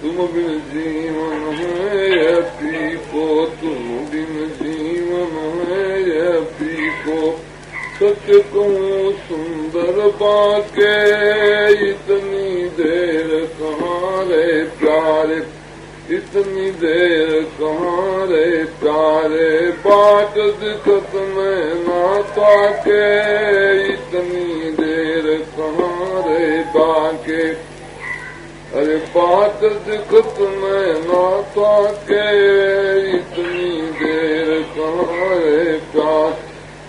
तुम बिन जीवन है पीको, तुम बिन जीवन है पीको, सत्य कहूँ सुंदर बाके, इतनी देर कहाँ रे प्यारे, इतनी देर कहाँ रे प्यारे बाट दिखत में ना ताके, इतनी देर कहाँ रे बाके, अरे बात दिखत में ना ताके, इतनी देर कहाँ रे प्यार।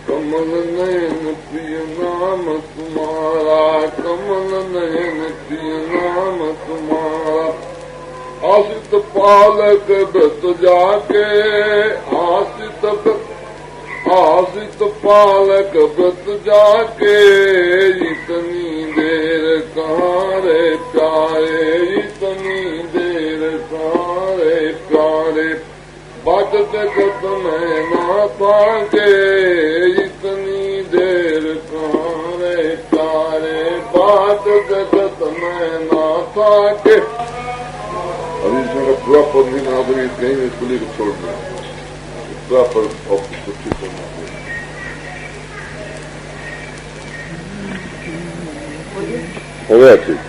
कमल नयन प्रिय नाम तुम्हारा, कमल नयन प्रिय नाम आसित पालक व्रत जाके आसित पालक व्रत जाके इतनी देर कहाँ रे प्यारे, इतनी देर कहाँ रे प्यारे, बाट देखत मैं ना पाके इतनी देर कहाँ रे प्यारे, बाट देखत मैं ना पाके। अभी इसमें पूरा पद भी ना तो कहीं इसको लेकर छोड़ना पूरा पद ऑफिस को ठीक करना हो गया। ठीक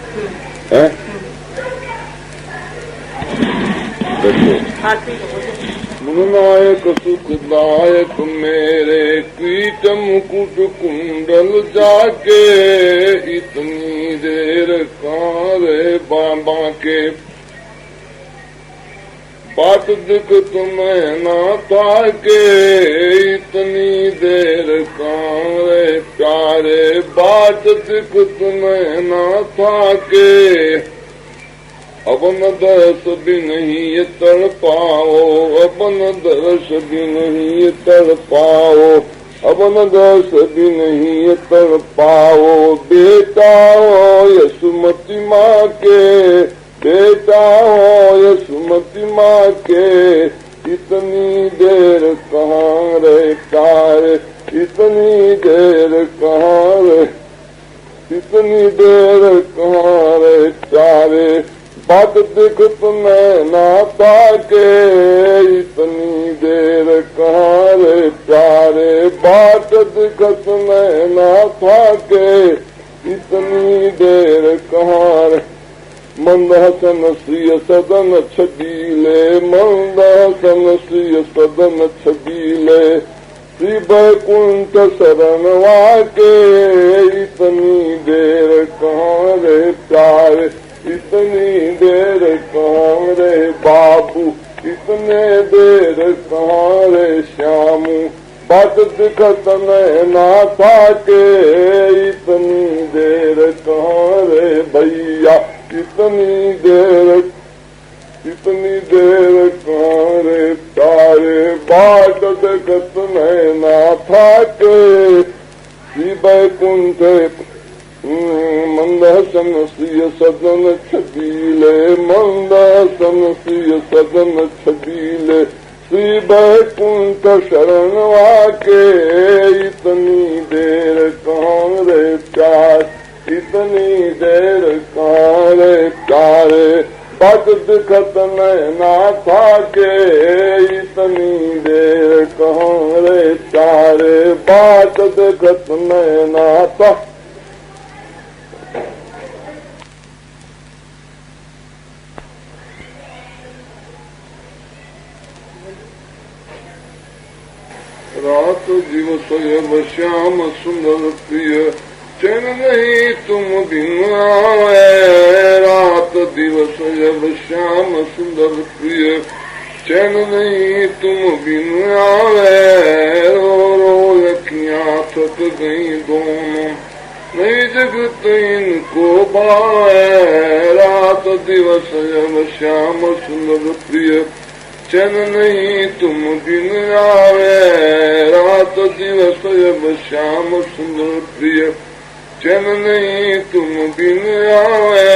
है देखो मुननायक सुखदायक मेरे कीट मुकुट कुंडल जाके इतनी देर कहाँ रे बाबा के, बाट दिख तुम्हें ना ताके इतनी देर कहाँ रे प्यारे, बाट दिख तुम्हें ना ताके। अब न दर्श भी नहीं तड़ पाओ, अब न दर्श भी नहीं तड़ पाओ, अब न दर्श भी नहीं तड़ पाओ। बेटा हो यशुमती माँ के, बेटा हो यशुमती माँ के, इतनी देर कहाँ रे प्यारे, इतनी देर कहाँ रे, इतनी देर कहाँ रे प्यारे, बाट दिखत मैं ना ताके इतनी देर कहाँ रे प्यारे, बाट दिखत मैं ना ताके इतनी देर कहाँ रे। मंदहसन श्रिय सदन छबीले, मंदहसन श्रिय सदन छबीले, श्री वैकुंठ शरण वाके इतनी देर कहाँ रे प्यारे, इतनी देर कहाँ रे बाबू, इतने देर कहाँ रे श्यामू, बाट दिखत ना ताके इतनी देर कहाँ रे भैया, इतनी देर कहाँ रे प्यारे, बाट दिखत ना ताके श्री वैकुंठ मंदहसन श्रिय सदन छबीले, मंदहसन श्रिय सदन छबीले, श्री वैकुंठ शरण वाके इतनी देर कहाँ रे प्यार, इतनी देर कहाँ रे प्यारे, बाट दिखत ना थाके इतनी देर कहाँ रे प्यारे, बाट दिखत ना था। रात दिवस श्याम सुंदर प्रिय, चैन नहीं तुम बिन आए, रात दिवस श्याम सुंदर प्रिय, चैन नहीं तुम बिन आए। रो रो अखियाँ थक गई दोनों, नहीं जगत इनको बाए। रात दिवस श्याम सुंदर प्रिय, चैन नहीं तुम बिन आवे। रात दिवस श्याम सुंदर प्रिय, चैन नहीं तुम बिन आवे।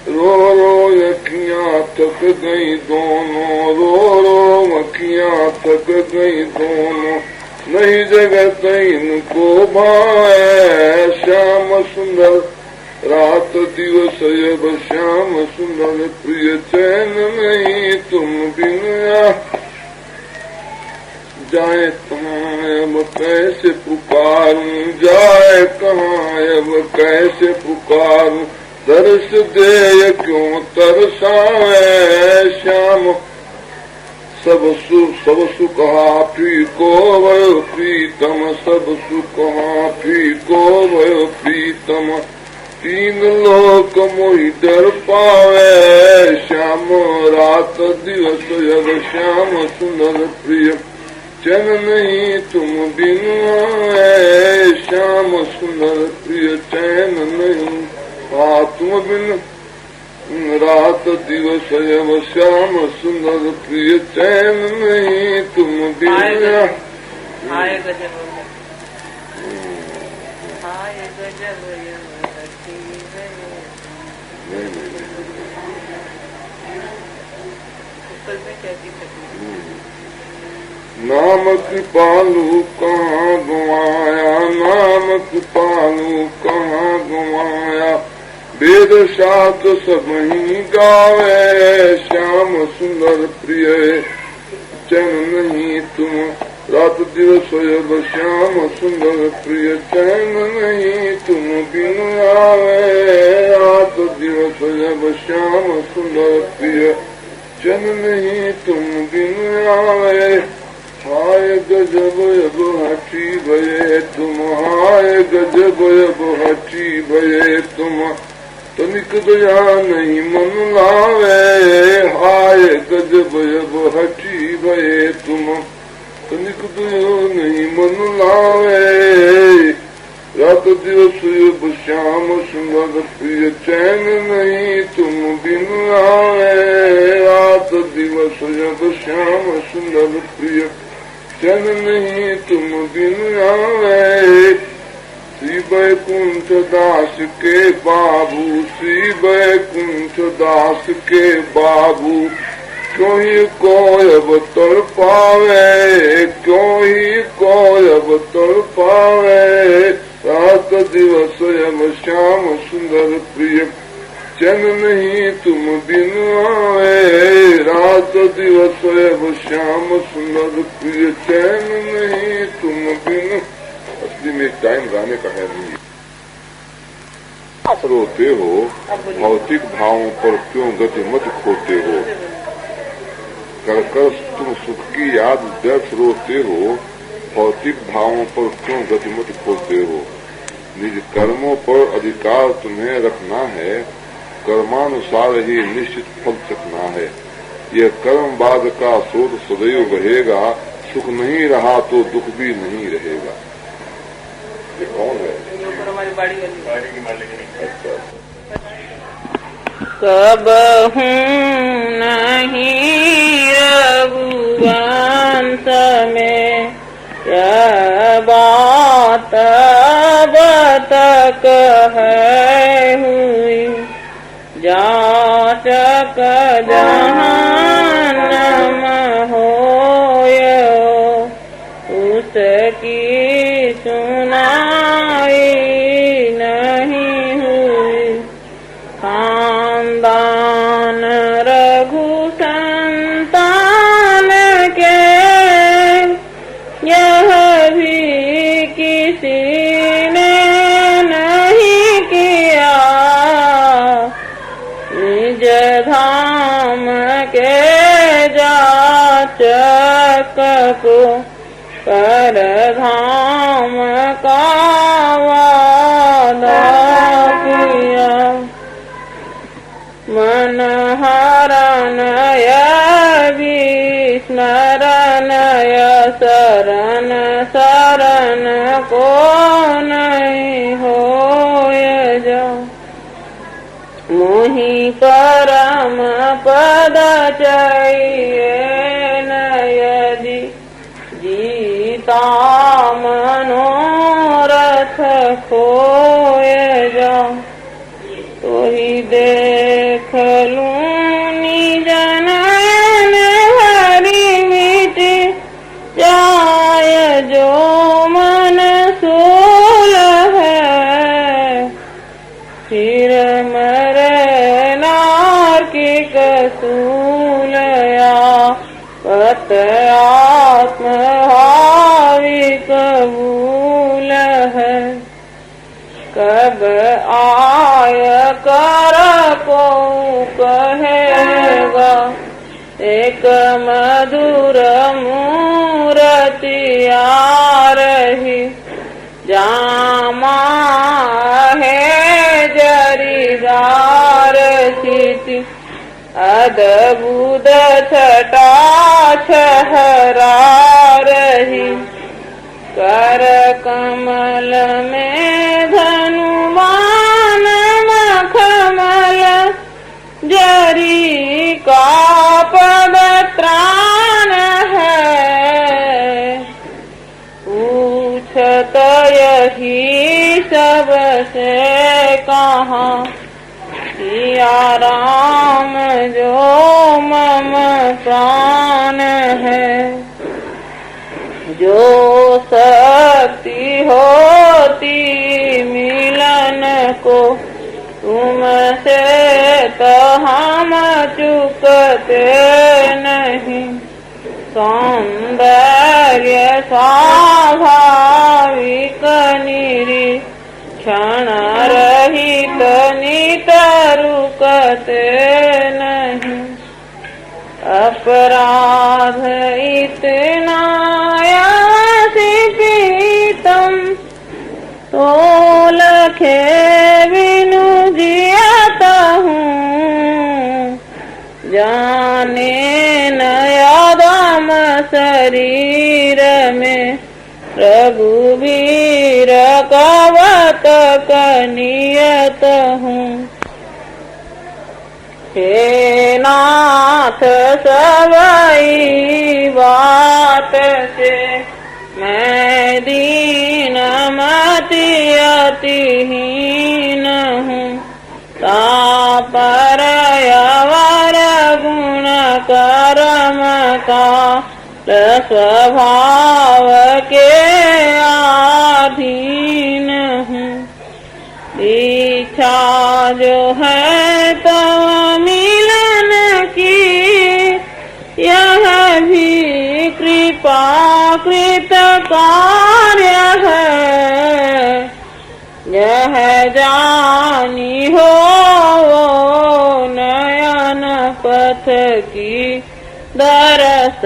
रो रो अखियाँ थक गई दोनों, रो रो अखियाँ थक गई दोनों, नहीं जगत इनको भाए। श्याम सुंदर रात दिवस श्याम सुंदर प्रिय, चैन नहीं तुम बिन जाए कहाँ अब कैसे पुकारूं, जाए कहाँ अब कैसे पुकारूं, दर्श दे क्यों तरसाए। श्याम सब सुख हाफी को भयो प्रीतम, सब सुख हाफी को भयो प्रीतम, तीन लोक मोहि डर पावे। श्याम रात दिवस जब श्याम सुंदर प्रिय, चैन नहीं तुम बिन आए। श्याम सुंदर प्रिय, चैन नहीं तुम बिन रात दिवस यव श्याम सुंदर प्रिय चैन नहीं तुम बिन। हाय गजब हाय गजब नाम कृपालु कहाँ गुमाया, नाम कृपालु कहाँ गुमाया, वेद शास्त्र सब ही गावे, श्याम सुंदर प्रिय चैन नहीं तुम। रात दिवस यव श्याम सुंदर प्रिय चैन नहीं तुम बिन आवे, रात दिवस यव श्याम सुंदर प्रिय चैन नहीं तुम बिन आवे। हाय गजब यब हठी भये तुम, हाय गजब यब हठी भये तुम, तनिक दया नहीं मन लावे, हाय गजब यब हठी भये तुम, तनिक दया नहीं मन लावे। रात दिवस यब श्याम सुंदर प्रिय चैन नहीं तुम बिन आवे, रात दिवस यब श्याम सुंदर प्रिय चैन नहीं तुम बिन आवे। श्री वैकुंठ दास के बाबू, श्री वैकुंठ दास के बाबू, क्यों ही कोयब तड़ पावे, क्यों ही कोयब तड़ पावे। रात दिवस यव श्याम सुंदर प्रिय चैन नहीं तुम बिन आवे, रात दिवस यव श्याम सुंदर प्रिय चैन नहीं तुम बिन। असली में टाइम गाने का है नहीं। आप रोते हो भौतिक भावों पर क्यों गति मत खोते हो, कर कर तुम सुख की याद व्यर्थ रोते हो, भौतिक भावों पर क्यों गति मत खोते हो। निज कर्मों पर अधिकार तुम्हें रखना है, कर्मानुसार ही निश्चित फल चखना है। यह कर्म बाद का स्रोत सदैव बहेगा, सुख नहीं रहा तो दुख भी नहीं रहेगा। ये कौन है? हमारी बाड़ी की मालिक। अच्छा, कब हूँ नहीं रघुवंश में, यह बात अब तक है हुई, जाचक जहन्नम होयो, उसकी सुनाई नहीं हुई। खानदान रघु संतान के, यह भी किसी ने नहीं किया, निज धाम के जाचक को कर धाम का वादा किया। मन हरण विस्मरण शरण शरण को नहीं होय जा, मोहि परम पद चाहिए न यदि, जीता मनोरथ खोय जा। तो ही देख लूं निज नयन हरि मिट जाय जो मन सोल है, फिर मरे नार्किक सूलया, पत आत्म हावि कबूल है। कब आय कर को कहेगा, एक मधुर मूरति आ रही, जामा है जरीदार सिति, अद्भुत छटा छहरा रही। कर कमल में धनुमान मखमल, जरी का पद त्राण है, पूछत यही सबसे कहाँ, सिया राम जो मम प्राण है। जो शक्ति होती मिलन को तुमसे तो हम चुकते नहीं, सौंदर्य स्वाभाविक निरीक्षण रहित नित रुकते नहीं। अपराध इतना पीतम तो लखे बिनु जियाता हूँ, जाने न यादम शरीर में रघुवीर कवत कनियत हूँ। हे नाथ सबई बात से मैं दीन मति अतिहीन हूँ, तापर अवर गुण कर्म का स्वभाव के अधीन हूँ। इच्छा जो है तो मिलन की, यह भी कृपा कृत कार्य है। यह जानी हो नयन पथ की दरस